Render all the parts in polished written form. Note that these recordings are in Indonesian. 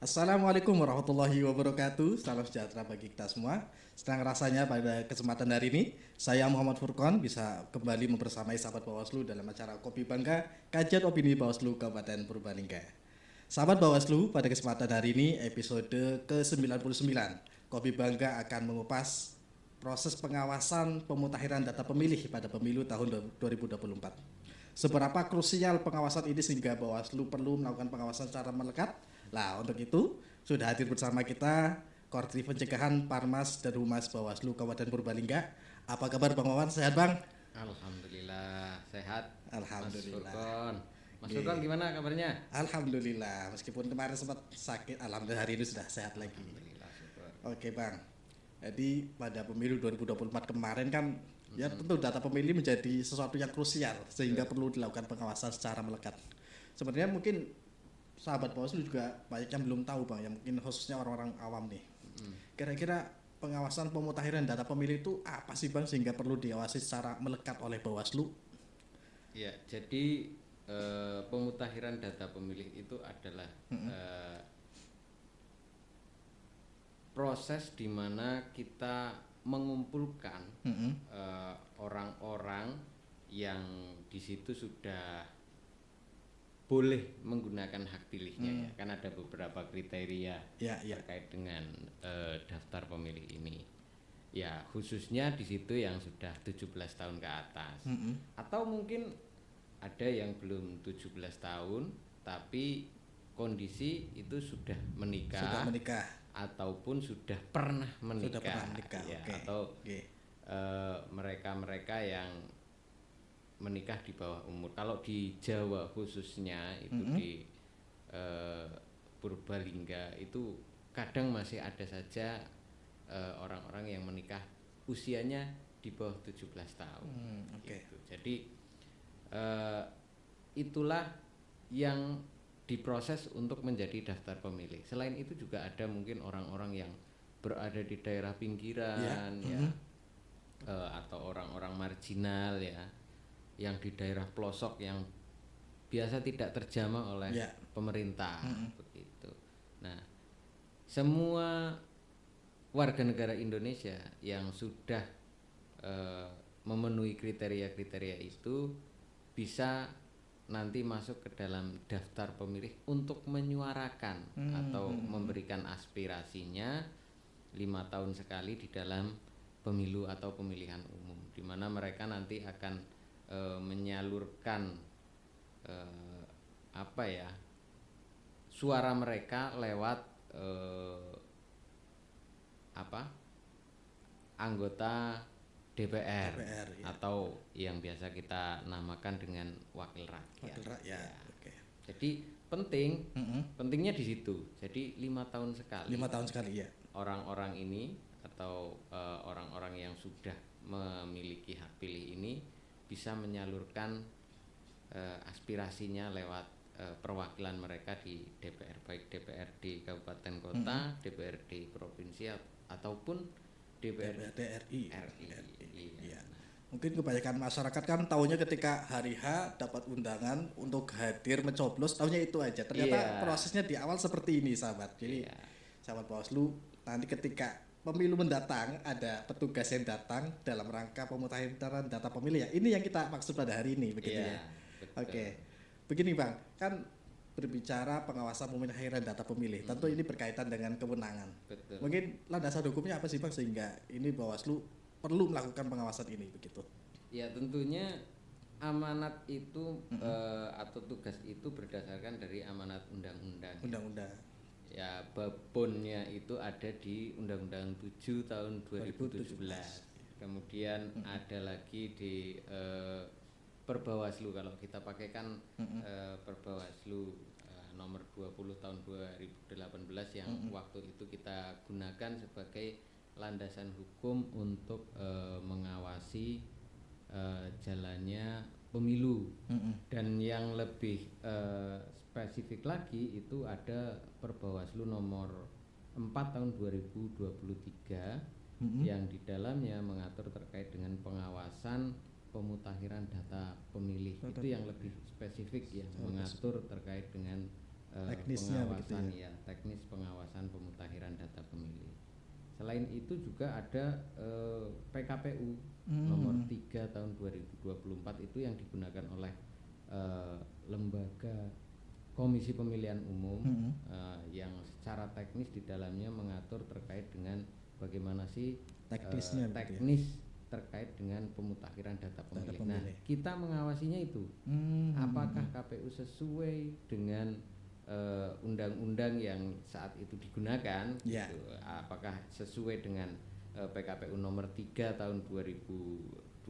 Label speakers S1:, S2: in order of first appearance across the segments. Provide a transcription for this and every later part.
S1: Assalamualaikum warahmatullahi wabarakatuh. Salam sejahtera bagi kita semua. Senang rasanya pada kesempatan hari ini saya Muhammad Furqon bisa kembali membersamai sahabat Bawaslu dalam acara Kopi Bangga, kajian opini Bawaslu Kabupaten Purbalingga. Sahabat Bawaslu, pada kesempatan hari ini episode ke-99 Kopi Bangga akan mengupas proses pengawasan pemutakhiran data pemilih pada pemilu tahun 2024. Seberapa krusial pengawasan ini sehingga Bawaslu perlu melakukan pengawasan secara melekat? Nah, untuk itu sudah hadir bersama kita Koordinator Pencegahan Parmas dan Humas Bawaslu Kabupaten Purbalingga. Apa kabar Bang Wawan? Sehat Bang?
S2: Alhamdulillah sehat.
S1: Alhamdulillah.
S2: Mas Furqon gimana kabarnya?
S1: Alhamdulillah. Meskipun kemarin sempat sakit, alhamdulillah hari ini sudah sehat lagi.
S2: Alhamdulillah, syukur.
S1: Oke Bang. Jadi pada pemilu 2024 kemarin kan ya tentu data pemilih menjadi sesuatu yang krusial sehingga perlu dilakukan pengawasan secara melekat. Sebenarnya mungkin sahabat Bawaslu juga banyak yang belum tahu Bang, yang mungkin khususnya orang-orang awam nih. Kira-kira pengawasan pemutakhiran data pemilih itu apa sih Bang sehingga perlu diawasi secara melekat oleh Bawaslu?
S2: Ya, jadi pemutakhiran data pemilih itu adalah proses di mana kita mengumpulkan orang-orang yang di situ sudah boleh menggunakan hak pilihnya ya, kan ada beberapa kriteria terkait dengan daftar pemilih ini. Ya, khususnya di situ yang sudah 17 tahun ke atas. Atau mungkin ada yang belum 17 tahun tapi kondisi itu sudah menikah ataupun sudah pernah menikah, ya, atau mereka-mereka yang menikah di bawah umur. Kalau di Jawa khususnya itu di Purbalingga itu kadang masih ada saja orang-orang yang menikah usianya di bawah 17 tahun. Gitu. Jadi itulah yang diproses untuk menjadi daftar pemilih. Selain itu juga ada mungkin orang-orang yang berada di daerah pinggiran atau orang-orang marginal ya, yang di daerah pelosok yang biasa tidak terjamah oleh pemerintah begitu. Nah, semua warga negara Indonesia yang sudah memenuhi kriteria-kriteria itu bisa nanti masuk ke dalam daftar pemilih untuk menyuarakan atau memberikan aspirasinya 5 tahun sekali di dalam pemilu atau pemilihan umum, di mana mereka nanti akan menyalurkan suara mereka lewat anggota DPR ya, atau yang biasa kita namakan dengan wakil rakyat. Ya.
S1: Okay.
S2: Jadi pentingnya di situ. Jadi 5 tahun sekali.
S1: 5 tahun sekali ya.
S2: Orang-orang ini atau orang-orang yang sudah memiliki hak pilih ini bisa menyalurkan aspirasinya lewat perwakilan mereka di DPR, baik DPRD kabupaten kota, DPRD provinsi ataupun DPRD RI.
S1: Iya. Mungkin kebanyakan masyarakat kan taunya ketika hari H dapat undangan untuk hadir mencoblos, taunya itu aja. Ternyata prosesnya di awal seperti ini sahabat. Jadi sahabat Bawaslu, nanti ketika pemilu mendatang ada petugas yang datang dalam rangka pemutakhiran data pemilih ya. Ini yang kita maksud pada hari ini begitu ya. Oke. Begini Bang, kan berbicara pengawasan pemutakhiran data pemilih, tentu ini berkaitan dengan kewenangan.
S2: Betul.
S1: Mungkin landasan hukumnya apa sih Bang sehingga ini Bawaslu perlu melakukan pengawasan ini begitu?
S2: Ya, tentunya amanat itu atau tugas itu berdasarkan dari amanat undang-undang. Ya, babonnya itu ada di Undang-Undang 7 tahun 2017. Kemudian ada lagi di Perbawaslu, kalau kita pakai kan Perbawaslu nomor 20 tahun 2018 yang waktu itu kita gunakan sebagai landasan hukum untuk mengawasi jalannya pemilu. Dan yang lebih spesifik lagi itu ada Perbawaslu nomor 4 tahun 2023 yang di dalamnya mengatur terkait dengan pengawasan pemutakhiran data pemilih. Itu yang lebih spesifik ya, mengatur terkait dengan pengawasan ya, teknis pengawasan pemutakhiran data pemilih. Selain itu juga ada PKPU nomor 3 tahun 2024 itu yang digunakan oleh lembaga Komisi Pemilihan Umum yang secara teknis di dalamnya mengatur terkait dengan bagaimana sih teknis terkait dengan pemutakhiran data pemilih. Nah, kita mengawasinya itu apakah KPU sesuai dengan undang-undang yang saat itu digunakan, gitu. Apakah sesuai dengan PKPU nomor 3 tahun 2022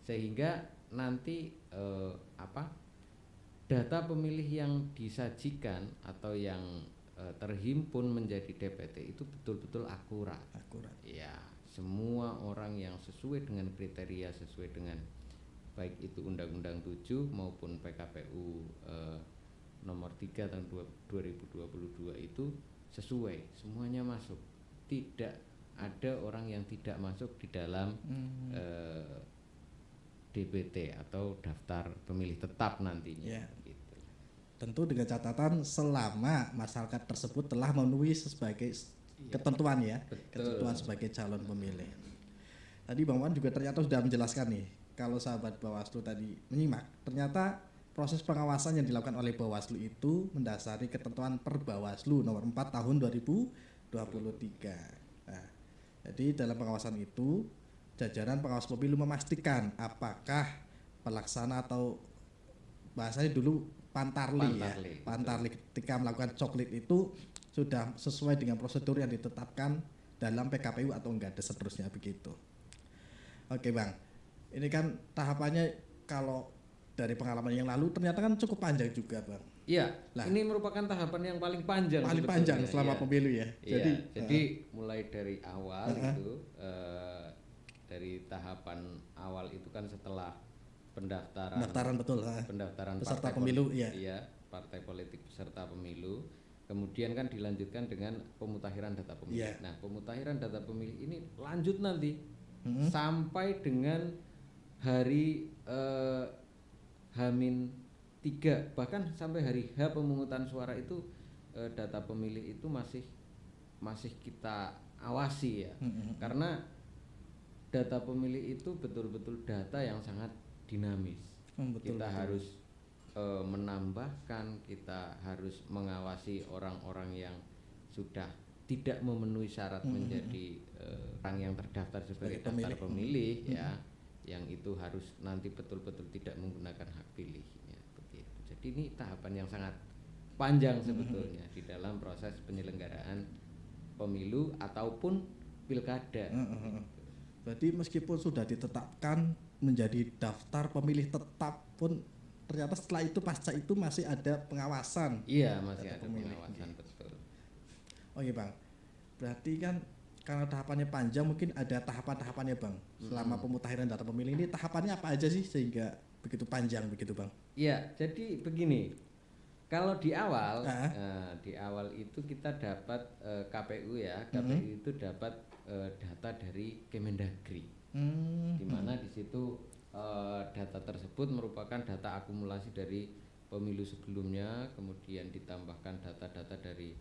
S2: sehingga nanti data pemilih yang disajikan atau yang terhimpun menjadi DPT itu betul-betul akurat. Ya, semua orang yang sesuai dengan kriteria, sesuai dengan baik itu Undang-Undang 7 maupun PKPU nomor 3 tahun 2022 itu sesuai, semuanya masuk. Tidak ada orang yang tidak masuk di dalam DPT atau daftar pemilih tetap nantinya. Gitu.
S1: Tentu dengan catatan selama masyarakat tersebut telah memenuhi sebagai ketentuan ya, ketentuan sebagai calon pemilih. Tadi Bang Wan juga ternyata sudah menjelaskan nih, kalau sahabat Bawaslu tadi menyimak, ternyata proses pengawasan yang dilakukan oleh Bawaslu itu mendasari ketentuan Perbawaslu nomor 4 tahun 2023. Nah, jadi dalam pengawasan itu jajaran pengawas pemilu memastikan apakah pelaksana atau bahasanya dulu pantarli ketika melakukan coklit itu sudah sesuai dengan prosedur yang ditetapkan dalam PKPU atau enggak, ada seterusnya begitu. Oke Bang, ini kan tahapannya kalau dari pengalaman yang lalu ternyata kan cukup panjang juga Bang.
S2: Iya, ini merupakan tahapan yang paling panjang.
S1: Paling panjang selama pemilu ya.
S2: Jadi mulai dari awal itu, dari tahapan awal itu kan setelah pendaftaran peserta pemilu, partai politik peserta pemilu, kemudian kan dilanjutkan dengan pemutakhiran data pemilih. Nah, pemutakhiran data pemilih ini lanjut nanti sampai dengan hari H-3, bahkan sampai hari H pemungutan suara itu data pemilih itu masih kita awasi ya. Karena data pemilih itu betul-betul data yang sangat dinamis. Kita harus menambahkan, kita harus mengawasi orang-orang yang sudah tidak memenuhi syarat menjadi orang yang terdaftar sebagai daftar pemilih ya, yang itu harus nanti betul-betul tidak menggunakan hak pilihnya begitu. Jadi ini tahapan yang sangat panjang sebetulnya di dalam proses penyelenggaraan pemilu ataupun pilkada.
S1: Berarti meskipun sudah ditetapkan menjadi daftar pemilih tetap pun ternyata setelah itu pasca itu masih ada pengawasan.
S2: Iya, masih ada pengawasan, betul.
S1: Oke Bang, berarti kan karena tahapannya panjang mungkin ada tahapan-tahapannya Bang. Selama pemutakhiran data pemilih ini tahapannya apa aja sih sehingga begitu panjang begitu Bang?
S2: Iya, jadi begini. Kalau di awal, di awal itu kita dapat KPU ya, KPU itu dapat data dari Kemendagri, di mana di situ data tersebut merupakan data akumulasi dari pemilu sebelumnya, kemudian ditambahkan data-data dari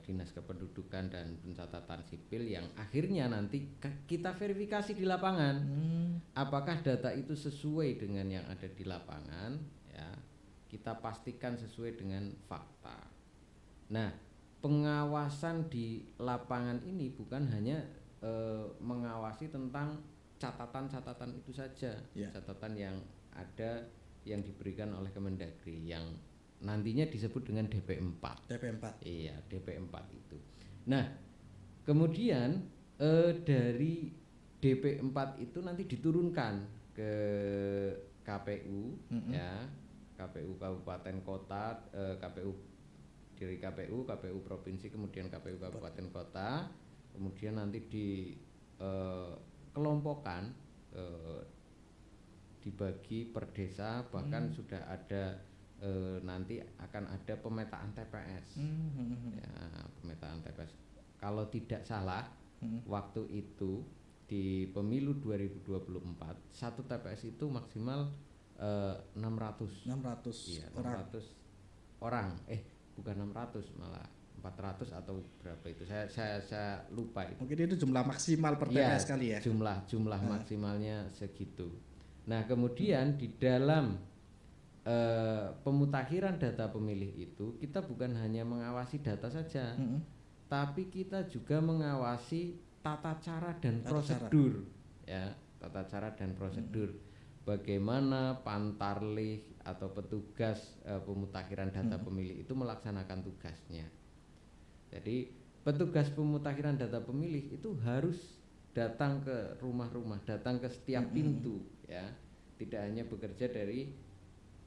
S2: Dinas Kependudukan dan Pencatatan Sipil yang akhirnya nanti kita verifikasi di lapangan, apakah data itu sesuai dengan yang ada di lapangan, ya kita pastikan sesuai dengan fakta. Nah, pengawasan di lapangan ini bukan hanya mengawasi tentang catatan-catatan itu saja, catatan yang ada yang diberikan oleh Kemendagri yang nantinya disebut dengan DP4. Iya, DP4 itu. Nah, kemudian dari DP4 itu nanti diturunkan ke KPU ya. KPU kabupaten kota, KPU dari KPU provinsi, kemudian KPU kabupaten kota, kemudian nanti dikelompokkan, dibagi per desa, bahkan sudah ada nanti akan ada pemetaan TPS. Ya, pemetaan TPS. Kalau tidak salah, waktu itu di pemilu 2024 satu TPS itu maksimal 600. Iya, 600 orang. Bukan 600, malah 400 atau berapa itu. Saya lupa itu.
S1: Mungkin itu jumlah maksimal per TPS kali ya.
S2: Jumlah maksimalnya segitu. Nah, kemudian di dalam pemutakhiran data pemilih itu kita bukan hanya mengawasi data saja, tapi kita juga mengawasi tata cara dan prosedur. Ya, tata cara dan prosedur. Bagaimana pantarlih atau petugas pemutakhiran data pemilih itu melaksanakan tugasnya. Jadi petugas pemutakhiran data pemilih itu harus datang ke rumah-rumah, datang ke setiap pintu, ya, tidak hanya bekerja dari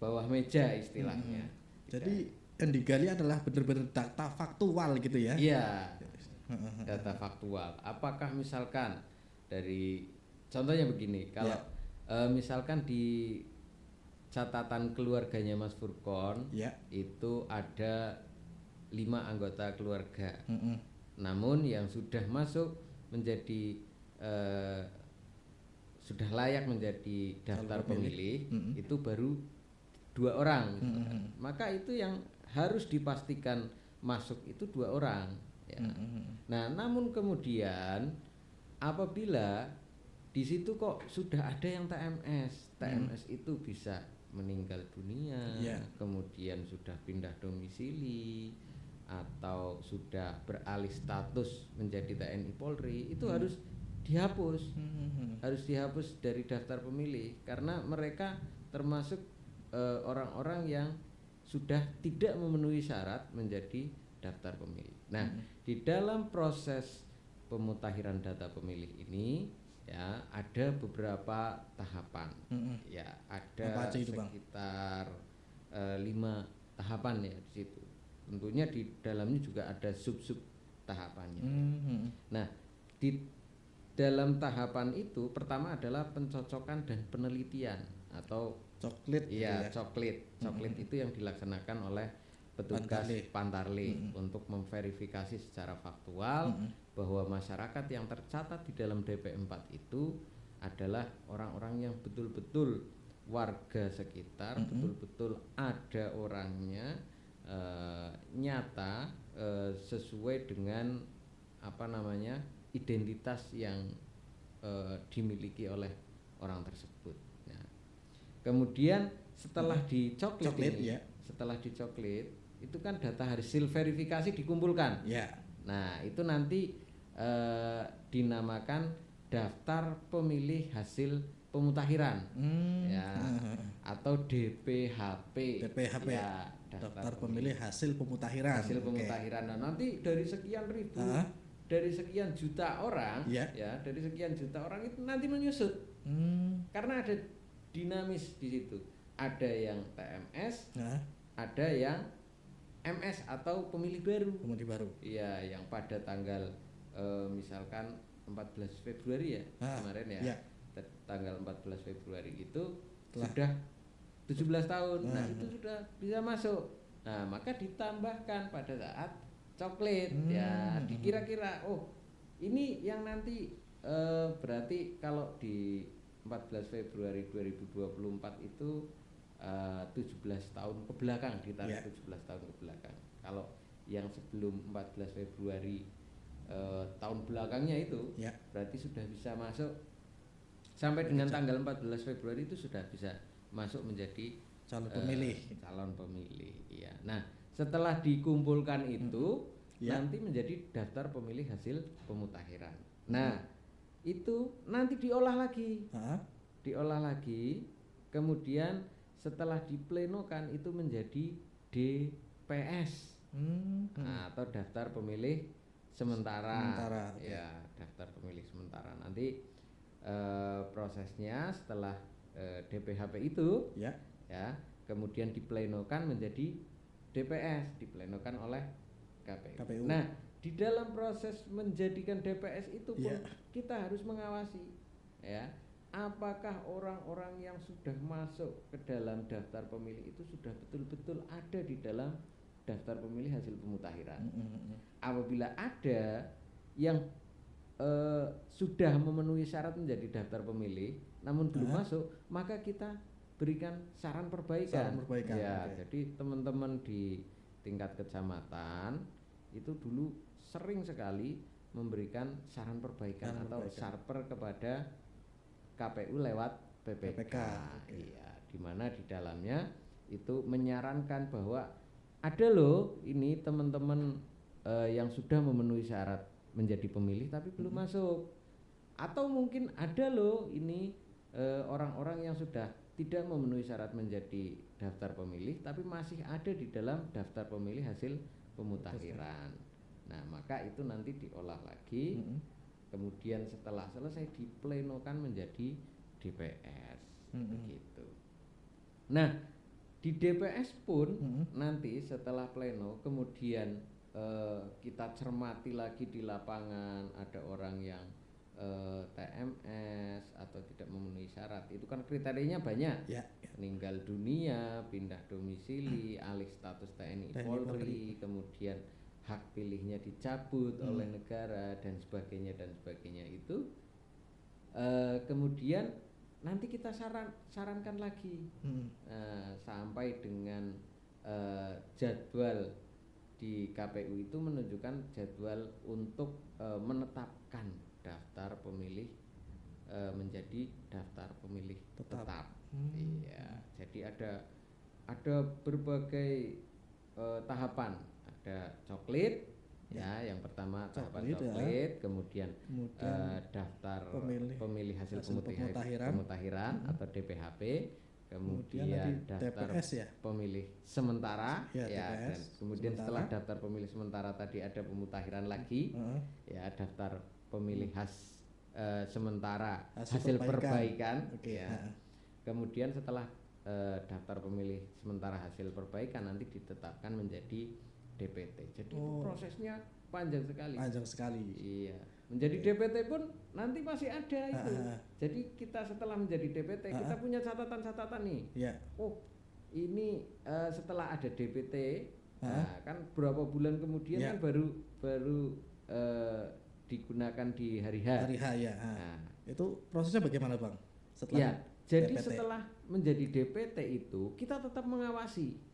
S2: bawah meja istilahnya.
S1: Jadi yang digali adalah benar-benar data faktual gitu ya?
S2: Iya, data faktual. Apakah misalkan dari contohnya begini, kalau misalkan di catatan keluarganya Mas Furkon itu ada 5 anggota keluarga, namun yang sudah masuk menjadi sudah layak menjadi daftar pemilih itu baru 2 orang, maka itu yang harus dipastikan masuk itu 2 orang. Ya. Nah, namun kemudian apabila di situ kok sudah ada yang TMS itu bisa meninggal dunia, kemudian sudah pindah domisili atau sudah beralih status menjadi TNI Polri, itu harus dihapus, harus dihapus dari daftar pemilih karena mereka termasuk orang-orang yang sudah tidak memenuhi syarat menjadi daftar pemilih. Nah, di dalam proses pemutakhiran data pemilih ini ya ada beberapa tahapan. Ya, ada sekitar 5 tahapan ya di situ. Tentunya di dalamnya juga ada sub-sub tahapannya. Nah, di dalam tahapan itu pertama adalah pencocokan dan penelitian atau
S1: coklit.
S2: Coklit itu yang dilaksanakan oleh petugas pantarlih untuk memverifikasi secara faktual bahwa masyarakat yang tercatat di dalam DP4 itu adalah orang-orang yang betul-betul warga sekitar, betul-betul ada orangnya, nyata, sesuai dengan identitas yang dimiliki oleh orang tersebut. Nah, kemudian setelah dicoklit itu kan data hasil verifikasi dikumpulkan. Nah, itu nanti dinamakan daftar pemilih hasil pemutakhiran, atau DPHP.
S1: Ya, daftar pemilih hasil pemutakhiran.
S2: Nah, nanti dari sekian ribu, dari sekian juta orang, dari sekian juta orang itu nanti menyusut, karena ada dinamis di situ. Ada yang TMS, ada yang MS atau pemilih baru. Iya, yang pada tanggal misalkan 14 Februari ya kemarin ya. Tanggal 14 Februari itu sudah 17 tahun. Nah, itu sudah bisa masuk. Nah, maka ditambahkan pada saat coklit ya, dikira-kira ini yang nanti berarti kalau di 14 Februari 2024 itu 17 tahun ke belakang, ditarik 17 tahun ke belakang. Kalau yang sebelum 14 Februari tahun belakangnya itu berarti sudah bisa masuk sampai dengan tanggal 14 Februari itu sudah bisa masuk menjadi
S1: calon
S2: pemilih. Iya. Nah, setelah dikumpulkan itu nanti menjadi daftar pemilih hasil pemutakhiran. Nah, itu nanti diolah lagi, kemudian setelah diplenokan itu menjadi DPS, atau daftar pemilih sementara. Ya, daftar pemilih sementara. Nanti prosesnya setelah DPHP itu, kemudian diplenokan menjadi DPS, diplenokan oleh KPU. Nah, di dalam proses menjadikan DPS itu pun kita harus mengawasi, ya, apakah orang-orang yang sudah masuk ke dalam daftar pemilih itu sudah betul-betul ada di dalam daftar pemilih hasil pemutakhiran. Apabila ada yang sudah memenuhi syarat menjadi daftar pemilih namun belum masuk, maka kita berikan saran perbaikan. Ya, jadi teman-teman di tingkat kecamatan itu dulu sering sekali memberikan saran perbaikan atau sarper kepada KPU lewat PPK. Iya, di mana di dalamnya itu menyarankan bahwa ada loh ini teman-teman yang sudah memenuhi syarat menjadi pemilih tapi belum masuk, atau mungkin ada loh ini orang-orang yang sudah tidak memenuhi syarat menjadi daftar pemilih tapi masih ada di dalam daftar pemilih hasil pemutakhiran. Nah, maka itu nanti diolah lagi, kemudian setelah selesai diplenokan menjadi DPS, begitu. Nah, di DPS pun nanti setelah pleno kemudian kita cermati lagi di lapangan, ada orang yang TMS atau tidak memenuhi syarat, itu kan kriterianya banyak, meninggal dunia, pindah domisili, alih status TNI Polri, kemudian hak pilihnya dicabut oleh negara dan sebagainya itu kemudian nanti kita sarankan lagi sampai dengan jadwal di KPU itu menunjukkan jadwal untuk menetapkan daftar pemilih menjadi daftar pemilih tetap. Iya, jadi ada berbagai tahapan. Ada coklit, ya, yang pertama tahapan coklit, kemudian daftar pemilih hasil pemutahiran atau DPHP, kemudian daftar
S1: DPS,
S2: pemilih sementara, dan kemudian setelah daftar pemilih sementara tadi ada pemutakhiran lagi, ya, daftar pemilih sementara hasil perbaikan, kemudian setelah daftar pemilih sementara hasil perbaikan nanti ditetapkan menjadi DPT. Jadi itu prosesnya panjang sekali. Iya. Menjadi DPT pun nanti masih ada itu. Jadi kita setelah menjadi DPT kita punya catatan-catatan nih. Oh, ini setelah ada DPT, nah, kan berapa bulan kemudian kan baru digunakan di hari H.
S1: Nah, itu prosesnya bagaimana, Bang? Setelah
S2: jadi DPT. Setelah menjadi DPT itu kita tetap mengawasi.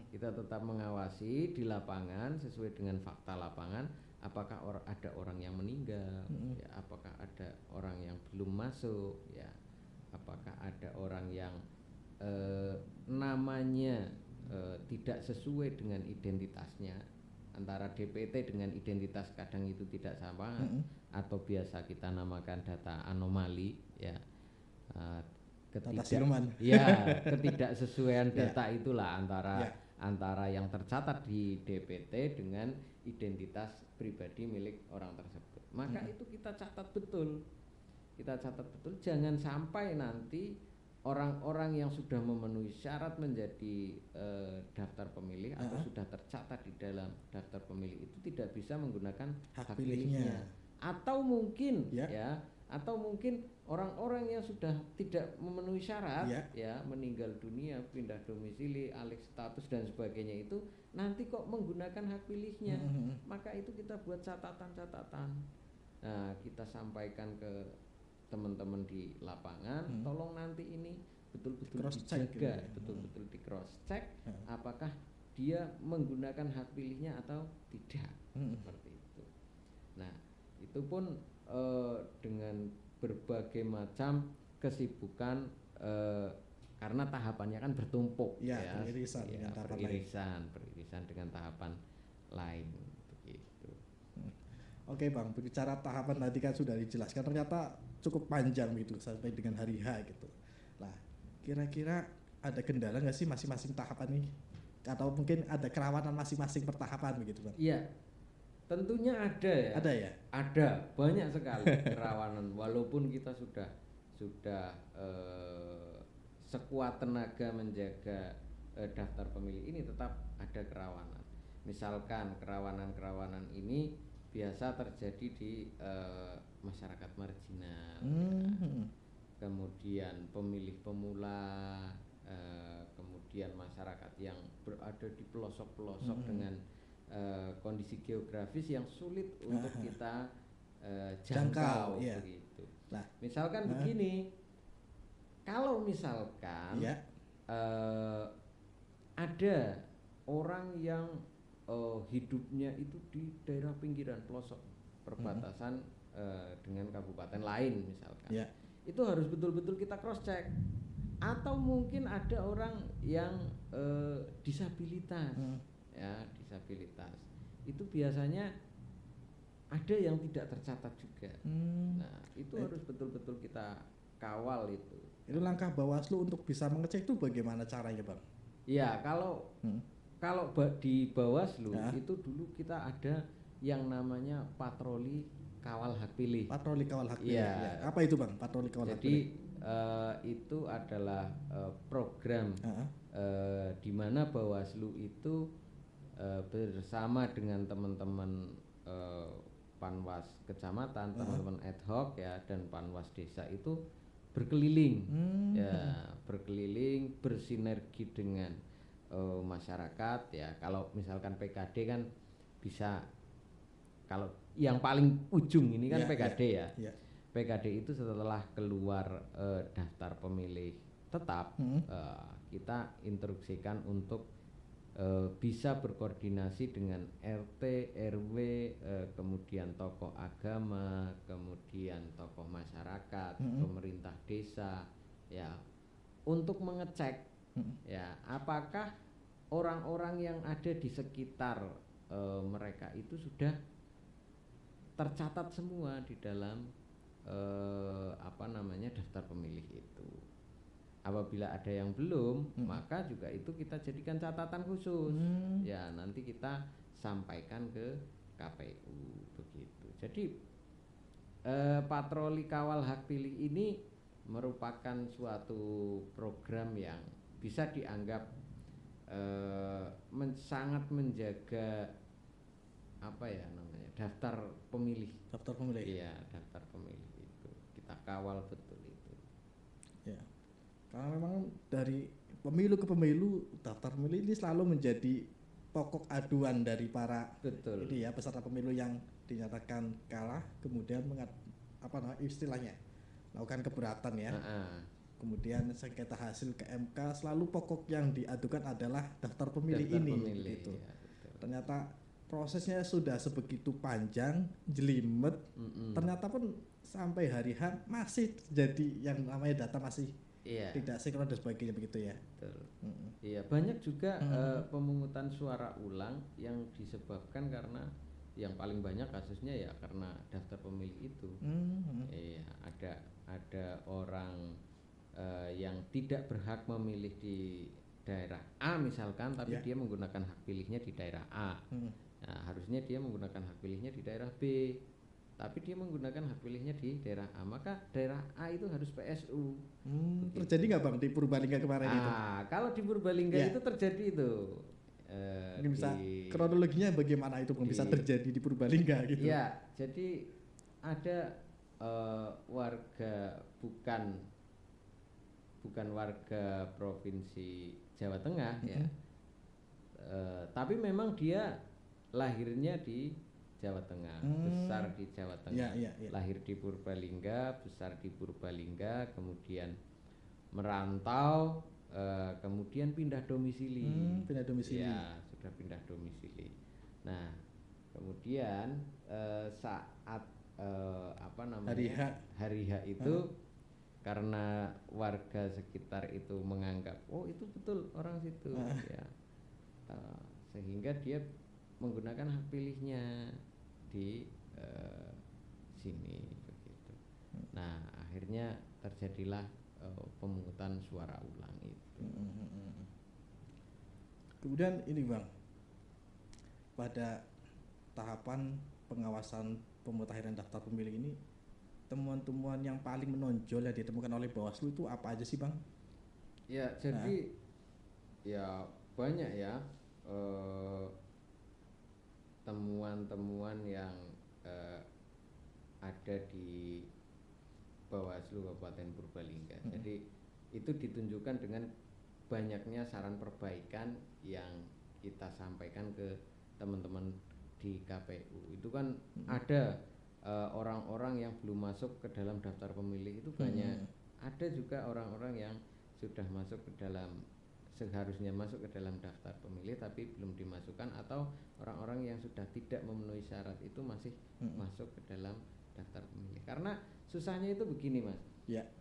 S2: Kita tetap mengawasi di lapangan sesuai dengan fakta lapangan, apakah ada orang yang meninggal, ya, apakah ada orang yang belum masuk, ya, apakah ada orang yang namanya tidak sesuai dengan identitasnya, antara DPT dengan identitas kadang itu tidak sama, atau biasa kita namakan data anomali, ya. Ketidaksesuaian data itulah antara yang tercatat di DPT dengan identitas pribadi milik orang tersebut. Maka itu kita catat betul. Jangan sampai nanti orang-orang yang sudah memenuhi syarat menjadi daftar pemilih atau sudah tercatat di dalam daftar pemilih itu tidak bisa menggunakan hak pilihnya. Atau mungkin atau mungkin orang-orang yang sudah tidak memenuhi syarat, ya, meninggal dunia, pindah domisili, alih status dan sebagainya itu nanti kok menggunakan hak pilihnya. Maka itu kita buat catatan-catatan. Nah, kita sampaikan ke teman-teman di lapangan, tolong nanti ini betul-betul dijaga, betul-betul di cross check apakah dia menggunakan hak pilihnya atau tidak, seperti itu. Nah, itu pun dengan berbagai macam kesibukan karena tahapannya kan bertumpuk, beririsan dengan tahapan lain, begitu.
S1: Oke, Bang, berbicara tahapan tadi kan sudah dijelaskan, ternyata cukup panjang gitu sampai dengan hari H gitu. Nah, kira-kira ada kendala nggak sih masing-masing tahapan ini, atau mungkin ada kerawanan masing-masing pertahapan begitu, Bang?
S2: Iya. Tentunya ada ya.
S1: Ada ya?
S2: Ada, banyak sekali kerawanan. Walaupun kita sudah sekuat tenaga menjaga daftar pemilih ini tetap ada kerawanan. Misalkan kerawanan-kerawanan ini biasa terjadi di masyarakat marginal, kemudian pemilih pemula, kemudian masyarakat yang berada di pelosok-pelosok dengan kondisi geografis yang sulit untuk kita jangkau begitu. Nah, misalkan begini, kalau misalkan ada orang yang hidupnya itu di daerah pinggiran pelosok perbatasan dengan kabupaten lain misalkan, itu harus betul-betul kita cross check. Atau mungkin ada orang yang disabilitas, disabilitas itu biasanya ada yang tidak tercatat juga. Nah, itu harus betul-betul kita kawal itu.
S1: Itu langkah Bawaslu untuk bisa mengecek itu bagaimana caranya, Bang?
S2: Ya, kalau di Bawaslu itu dulu kita ada yang namanya patroli kawal hak pilih.
S1: Patroli kawal hak pilih. Ya. Apa itu, Bang? Patroli kawal hak pilih.
S2: Jadi itu adalah program di mana Bawaslu itu bersama dengan teman-teman Panwas kecamatan, teman-teman ad hoc dan Panwas desa itu berkeliling, berkeliling bersinergi dengan masyarakat ya. Kalau misalkan PKD kan bisa, kalau yang paling ujung ini kan PKD PKD itu setelah keluar daftar pemilih tetap, kita instruksikan untuk bisa berkoordinasi dengan RT, RW, kemudian tokoh agama, kemudian tokoh masyarakat, pemerintah desa, ya, untuk mengecek ya apakah orang-orang yang ada di sekitar mereka itu sudah tercatat semua di dalam daftar pemilih itu. Apabila ada yang belum, maka juga itu kita jadikan catatan khusus. Ya, nanti kita sampaikan ke KPU begitu. Jadi patroli kawal hak pilih ini merupakan suatu program yang bisa dianggap sangat menjaga daftar pemilih.
S1: Daftar pemilih.
S2: Iya, daftar pemilih itu kita kawal betul itu.
S1: Ya. Karena memang dari pemilu ke pemilu, daftar pemilih ini selalu menjadi pokok aduan dari para peserta pemilu yang dinyatakan kalah, kemudian istilahnya melakukan keberatan ya. Kemudian sengketa hasil ke MK, selalu pokok yang diadukan adalah daftar pemilih ini. Gitu. Ya, ternyata prosesnya sudah sebegitu panjang, jelimet, ternyata pun sampai hari H masih terjadi yang namanya data masih tidak sinkron dan sebagainya begitu ya.
S2: Betul. Iya, banyak juga pemungutan suara ulang yang disebabkan karena yang paling banyak kasusnya ya karena daftar pemilih itu. Iya, ada orang yang tidak berhak memilih di daerah A misalkan, tapi dia menggunakan hak pilihnya di daerah A. Nah, harusnya dia menggunakan hak pilihnya di daerah B, tapi dia menggunakan hak pilihnya di daerah A, maka daerah A itu harus PSU.
S1: Terjadi nggak Bang di Purbalingga kemarin itu?
S2: Kalau di Purbalingga itu terjadi itu.
S1: Mungkin bisa kronologinya bagaimana itu Bang bisa terjadi di Purbalingga gitu?
S2: Ya, jadi ada warga bukan warga provinsi Jawa Tengah ya, tapi memang dia lahirnya di Jawa Tengah, besar di Jawa Tengah, lahir di Purbalingga, besar di Purbalingga, kemudian merantau, kemudian pindah domisili. Ya, sudah pindah domisili. Nah, kemudian saat hari H itu, karena warga sekitar itu menganggap itu betul orang situ, ya, sehingga dia menggunakan hak pilihnya di sini begitu. Nah, akhirnya terjadilah pemungutan suara ulang itu.
S1: Kemudian ini Bang, pada tahapan pengawasan pemutahiran daftar pemilih ini, temuan-temuan yang paling menonjol yang ditemukan oleh Bawaslu itu apa aja sih Bang?
S2: Ya, jadi Ya banyak ya temuan-temuan yang ada di Bawaslu Kabupaten Purbalingga. Jadi itu ditunjukkan dengan banyaknya saran perbaikan yang kita sampaikan ke teman-teman di KPU. Itu kan ada orang-orang yang belum masuk ke dalam daftar pemilih itu banyak. Ada juga orang-orang yang sudah masuk ke dalam, seharusnya masuk ke dalam daftar pemilih tapi belum dimasukkan, atau orang-orang yang sudah tidak memenuhi syarat itu masih masuk ke dalam daftar pemilih. Karena susahnya itu begini Mas,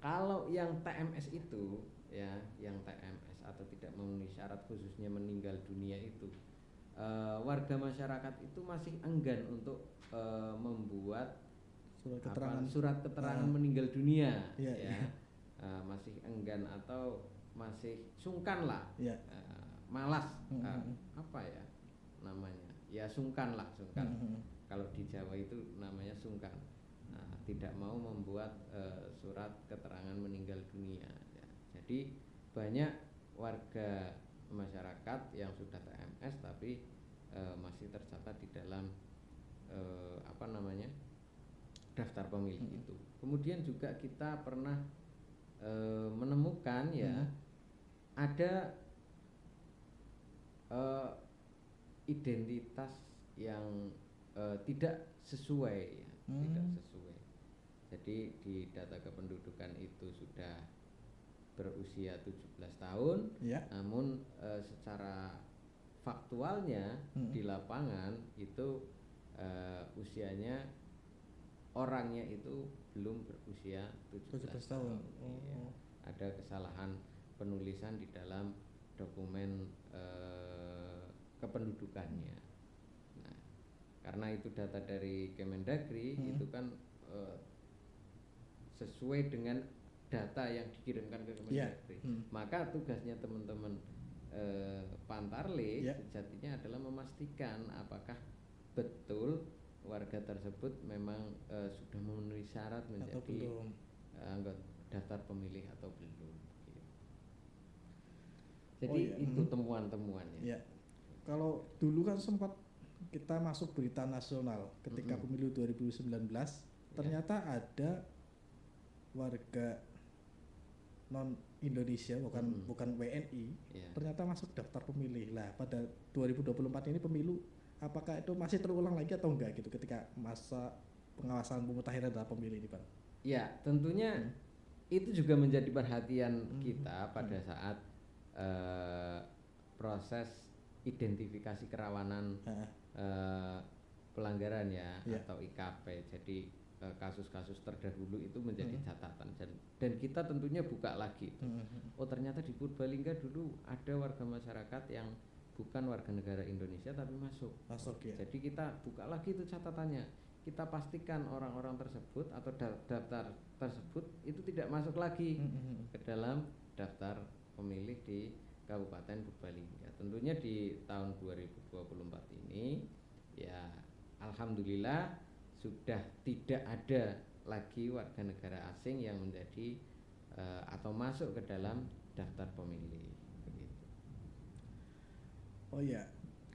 S2: kalau yang TMS itu ya, yang TMS atau tidak memenuhi syarat khususnya meninggal dunia itu, warga masyarakat itu masih enggan untuk membuat surat keterangan meninggal dunia, masih enggan atau masih sungkan lah, malas, apa ya namanya, ya sungkan lah, sungkan. Kalau di Jawa itu namanya sungkan. Tidak mau membuat surat keterangan meninggal dunia. Ya. Jadi banyak warga masyarakat yang sudah TMS tapi masih tercatat di dalam daftar pemilih itu. Kemudian juga kita pernah menemukan ya ada identitas yang tidak sesuai ya, tidak sesuai. Jadi di data kependudukan itu sudah berusia 17 tahun, namun secara faktualnya di lapangan itu usianya, orangnya itu belum berusia 17 tahun. Iya. Ada kesalahan penulisan di dalam dokumen kependudukannya. Nah, karena itu data dari Kemendagri, itu kan sesuai dengan data yang dikirimkan ke Kemendagri. Maka tugasnya teman-teman Pantarlih sejatinya adalah memastikan apakah betul warga tersebut memang sudah memenuhi syarat menjadi anggota daftar pemilih atau belum. Jadi itu temuan-temuannya.
S1: Ya. Kalau dulu kan sempat kita masuk berita nasional ketika pemilu 2019, ternyata ada warga non Indonesia, bukan WNI, ternyata masuk daftar pemilih. Lah pada 2024 ini pemilu, apakah itu masih terulang lagi atau enggak gitu ketika masa pengawasan pemutahiran data pemilih ini, Pak?
S2: Ya, tentunya itu juga menjadi perhatian kita pada saat proses identifikasi kerawanan pelanggaran ya, atau IKP. Jadi kasus-kasus terdahulu itu menjadi catatan, dan kita tentunya buka lagi. Oh, ternyata di Purbalingga dulu ada warga masyarakat yang bukan warga negara Indonesia tapi masuk ya. Jadi kita buka lagi itu catatannya, kita pastikan orang-orang tersebut atau daftar tersebut itu tidak masuk lagi ke dalam daftar pemilih di Kabupaten Purbalingga. Tentunya di tahun 2024 ini ya alhamdulillah sudah tidak ada lagi warga negara asing yang menjadi atau masuk ke dalam daftar pemilih. Begitu.
S1: Oh ya,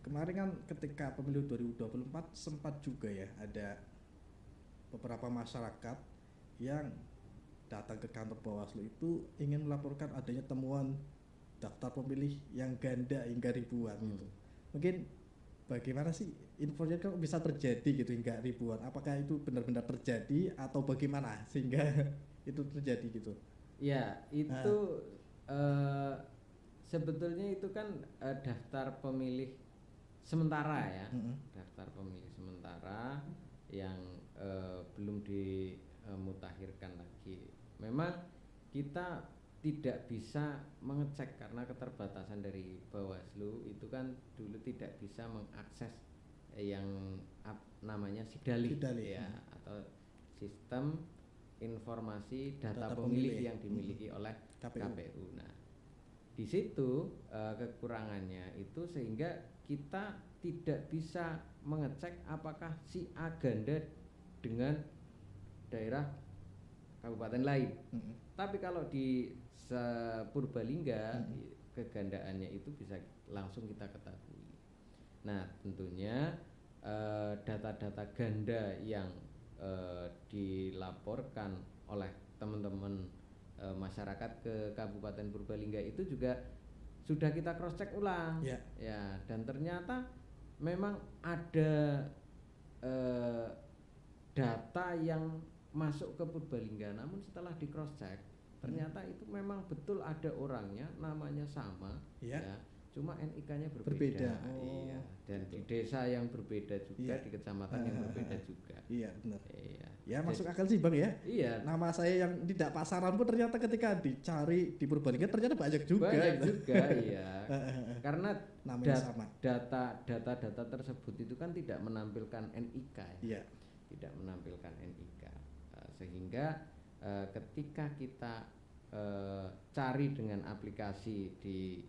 S1: kemarin kan ketika pemilu 2024 sempat juga ya ada beberapa masyarakat yang datang ke kantor Bawaslu itu ingin melaporkan adanya temuan daftar pemilih yang ganda hingga ribuan gitu. Mungkin bagaimana sih infonya kok bisa terjadi gitu hingga ribuan? Apakah itu benar-benar terjadi atau bagaimana sehingga itu terjadi gitu?
S2: Ya, itu sebetulnya itu kan daftar pemilih sementara ya, daftar pemilih sementara yang belum dimutakhirkan lagi. Memang kita tidak bisa mengecek karena keterbatasan dari Bawaslu itu kan dulu tidak bisa mengakses yang namanya Sidalih ya, atau sistem informasi data pemilih yang dimiliki oleh KPU. Nah, di situ kekurangannya itu sehingga kita tidak bisa mengecek apakah si A ganda dengan daerah kabupaten lain. Tapi kalau di Purbalingga kegandaannya itu bisa langsung kita ketahui. Nah, tentunya data-data ganda yang dilaporkan oleh teman-teman masyarakat ke Kabupaten Purbalingga itu juga sudah kita cross check ulang, ya, dan ternyata memang ada data yang masuk ke Purbalingga, namun setelah di cross check ternyata itu memang betul ada orangnya, namanya sama, ya, cuma NIK-nya berbeda. Iya, dan betul. Di desa yang berbeda juga, di kecamatan yang berbeda juga.
S1: Iya, benar. Iya. Ya, masuk akal sih Bang ya.
S2: Iya.
S1: Nama saya yang tidak pasaran pun ternyata ketika dicari di Purbalingga ternyata banyak juga.
S2: Banyak juga, iya. Karena
S1: sama.
S2: Data tersebut itu kan tidak menampilkan NIK, ya.
S1: Iya.
S2: Tidak menampilkan NIK. Sehingga ketika kita cari dengan aplikasi di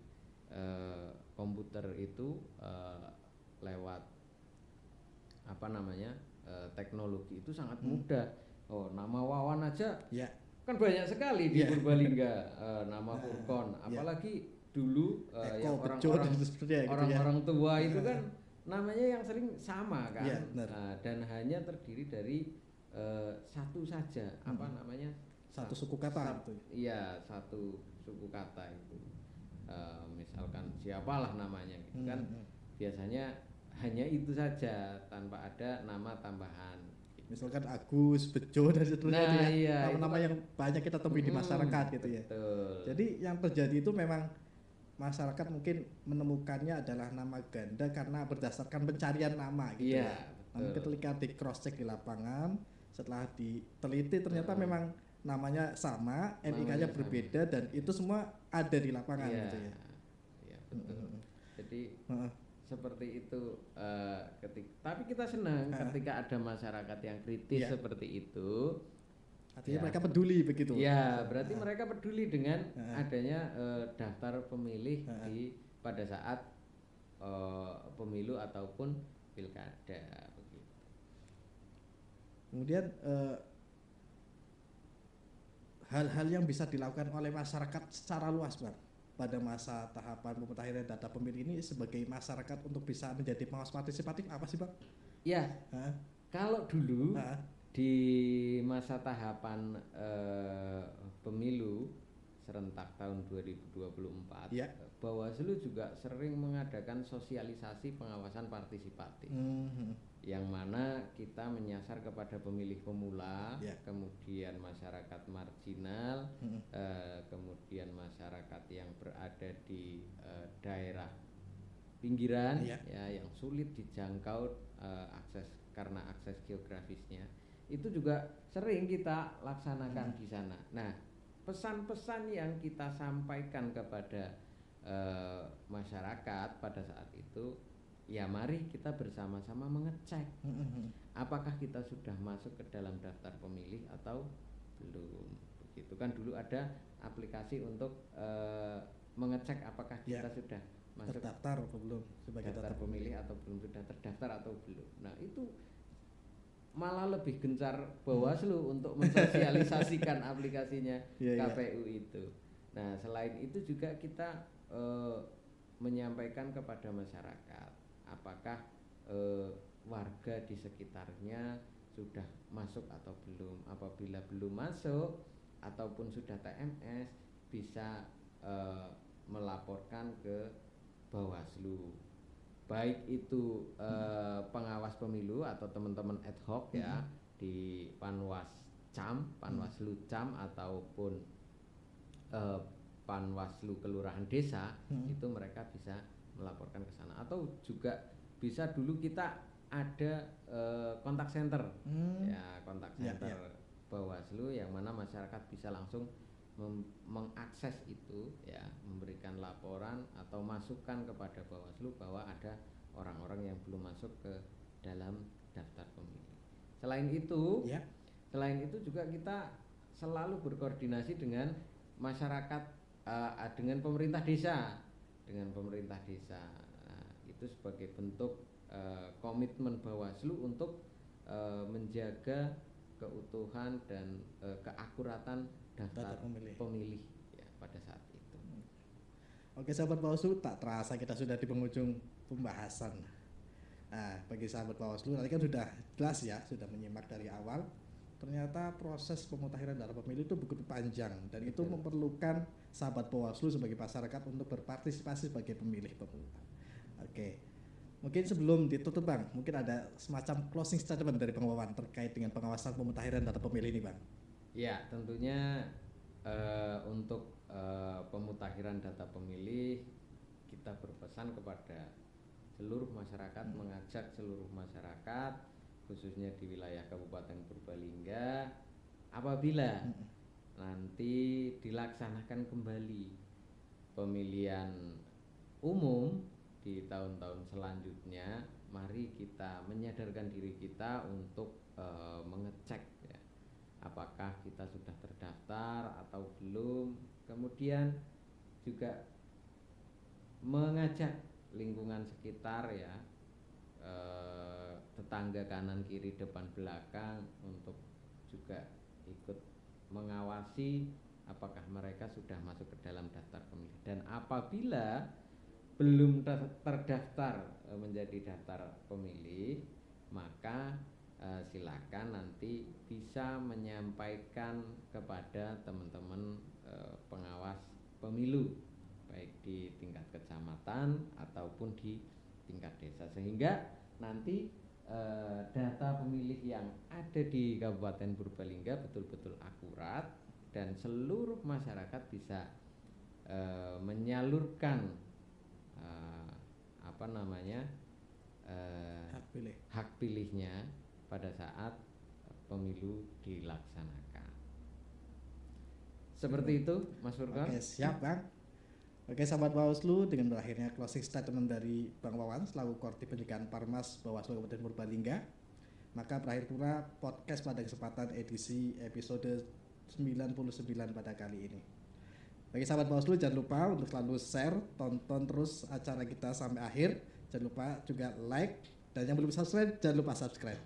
S2: komputer itu lewat apa namanya teknologi itu sangat mudah. Oh, nama Wawan aja kan banyak sekali di Purbalingga, nama Furkon, apalagi dulu yang orang-orang tua itu kan namanya yang sering sama kan, dan hanya terdiri dari satu saja, apa namanya,
S1: satu suku kata itu.
S2: Iya, satu suku kata itu. Misalkan siapalah namanya gitu kan, biasanya hanya itu saja tanpa ada nama tambahan.
S1: Misalkan Agus, Bejo dan seterusnya,
S2: nah, iya,
S1: nama-nama yang banyak kita temui di masyarakat gitu ya.
S2: Betul.
S1: Jadi yang terjadi itu memang masyarakat mungkin menemukannya adalah nama ganda karena berdasarkan pencarian nama gitu ya. Namun ketika di cross check di lapangan, setelah diteliti ternyata memang namanya sama, NIK-nya berbeda, dan itu semua ada di lapangan gitu ya.
S2: Iya, betul. Jadi seperti itu, tapi kita senang ketika ada masyarakat yang kritis seperti itu.
S1: Artinya mereka peduli begitu.
S2: Ya, berarti mereka peduli dengan adanya daftar pemilih pada saat pemilu ataupun pilkada begitu.
S1: Kemudian hal-hal yang bisa dilakukan oleh masyarakat secara luas, Bang, pada masa tahapan pemutahiran data pemilih ini sebagai masyarakat untuk bisa menjadi pengawas partisipatif apa sih, Bang?
S2: Ya, kalau dulu di masa tahapan pemilu serentak tahun 2024, Bawaslu juga sering mengadakan sosialisasi pengawasan partisipatif, yang mana kita menyasar kepada pemilih pemula, kemudian masyarakat marginal, kemudian masyarakat yang berada di daerah pinggiran, ya, yang sulit dijangkau karena akses geografisnya. Itu juga sering kita laksanakan di sana. Nah, pesan-pesan yang kita sampaikan kepada masyarakat pada saat itu, ya mari kita bersama-sama mengecek apakah kita sudah masuk ke dalam daftar pemilih atau belum. Begitu kan, dulu ada aplikasi untuk mengecek apakah kita sudah masuk
S1: terdaftar atau belum sebagai
S2: daftar pemilih atau belum, sudah terdaftar atau belum. Nah, itu malah lebih gencar Bawaslu untuk mensosialisasikan aplikasinya KPU itu. Nah, selain itu juga kita menyampaikan kepada masyarakat apakah warga di sekitarnya sudah masuk atau belum. Apabila belum masuk ataupun sudah TMS, bisa melaporkan ke Bawaslu, baik itu pengawas pemilu atau teman-teman ad hoc ya di Panwaslu Cam ataupun Panwaslu Kelurahan Desa, itu mereka bisa melaporkan ke sana. Atau juga bisa, dulu kita ada kontak center, ya, kontak center Bawaslu, yang mana masyarakat bisa langsung mengakses itu, ya, memberikan laporan atau masukan kepada Bawaslu bahwa ada orang-orang yang belum masuk ke dalam daftar pemilih. Selain itu juga kita selalu berkoordinasi dengan masyarakat, dengan pemerintah desa, Nah, itu sebagai bentuk komitmen Bawaslu untuk menjaga keutuhan dan keakuratan daftar pemilih ya pada saat itu.
S1: Oke sahabat Bawaslu, tak terasa kita sudah di penghujung pembahasan. Nah, bagi sahabat Bawaslu tadi kan sudah jelas ya, sudah menyimak dari awal. Ternyata proses pemutakhiran data pemilih itu begitu panjang dan itu memerlukan sahabat Bawaslu sebagai masyarakat untuk berpartisipasi sebagai pemilih pemungut. Oke. Mungkin sebelum ditutup Bang, mungkin ada semacam closing statement dari Bang Wawan terkait dengan pengawasan pemutakhiran data pemilih ini Bang.
S2: Ya, tentunya untuk pemutakhiran data pemilih kita berpesan kepada seluruh masyarakat, mengajak seluruh masyarakat khususnya di wilayah Kabupaten Purbalingga apabila nanti dilaksanakan kembali pemilihan umum di tahun-tahun selanjutnya, mari kita menyadarkan diri kita untuk mengecek ya, apakah kita sudah terdaftar atau belum, kemudian juga mengajak lingkungan sekitar ya, tetangga kanan kiri depan belakang untuk juga ikut mengawasi apakah mereka sudah masuk ke dalam daftar pemilih, dan apabila belum terdaftar menjadi daftar pemilih, maka silakan nanti bisa menyampaikan kepada teman-teman pengawas pemilu baik di tingkat kecamatan ataupun di tingkat desa, sehingga nanti data pemilih yang ada di Kabupaten Purbalingga betul-betul akurat dan seluruh masyarakat bisa menyalurkan hak pilihnya pada saat pemilu dilaksanakan. Seperti itu Mas Furqon.
S1: Oke, siap Bang. Oke sahabat Bawaslu, dengan berakhirnya closing statement dari Bang Wawan selaku Korti Pencegahan Parmas Bawaslu Kabupaten Purbalingga, maka berakhir pula podcast pada kesempatan edisi episode 99 pada kali ini. Bagi sahabat Bawaslu, jangan lupa untuk selalu share, tonton terus acara kita sampai akhir. Jangan lupa juga like, dan yang belum subscribe jangan lupa subscribe.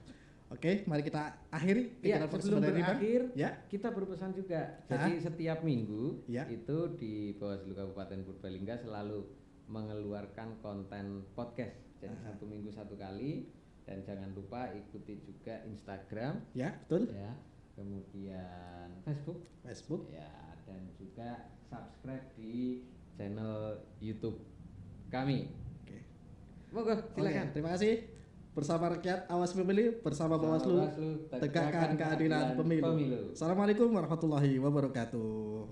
S1: Oke, mari kita akhiri.
S2: Ya, sebelum berakhir, ya, kita berpesan juga. Jadi setiap minggu itu di Bawaslu Kabupaten Purbalingga selalu mengeluarkan konten podcast. Jadi satu minggu satu kali, dan jangan lupa ikuti juga Instagram.
S1: Ya, betul.
S2: Ya, kemudian Facebook. Ya, dan juga subscribe di channel YouTube kami.
S1: Oke.
S2: Monggo, silakan.
S1: Terima kasih. Bersama rakyat, awas pemilih, bersama Bawaslu, tegakkan keadilan pemilu. Assalamualaikum warahmatullahi wabarakatuh.